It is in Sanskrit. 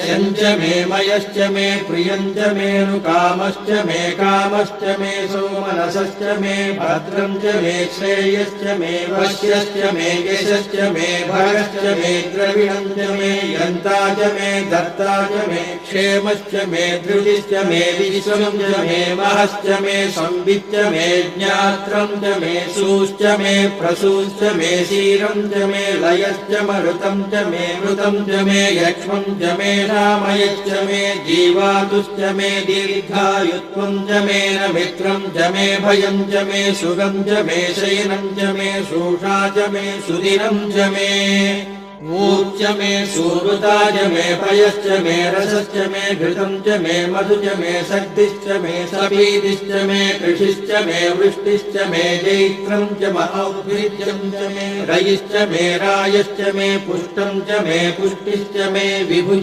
यश्च मे मयश्च मे प्रियञ्च मेऽनुकामश्च मे कामश्च मे सोमनसश्च मे भद्रं च मे श्रेयश्च मे वश्यश्च मे यशश्च मे भगश्च मे द्रविणं च मे यन्ता च मे दत्ता च मे क्षेमश्च मे धृतिश्च मे विश्वं च मे महश्च मे संविच्च मे ज्ञात्रं च मे सूश्च मे प्रसूश्च मे क्षीरं च मे लयश्च मरुतं च मे मृतं च मे यक्ष्मं च मे रामयश्च मे जीवातुश्च मे दीर्घायुत्वं च मे नमित्रं च मे भयं च मे सुगं च मे शयनं च मे शोषा च मे सुदिनं च मे ऊर्च मे सूरुता च मे पयश्च मे रसश्च मे घृतं च मे मधु च मे शक्तिश्च मे सपीतिश्च मे कृषिश्च मे वृष्टिश्च मे जैत्रं च महौद्भिज्यं च मे रयिश्च मे रायश्च मे पुष्टं च मे पुष्टिश्च मे विभुज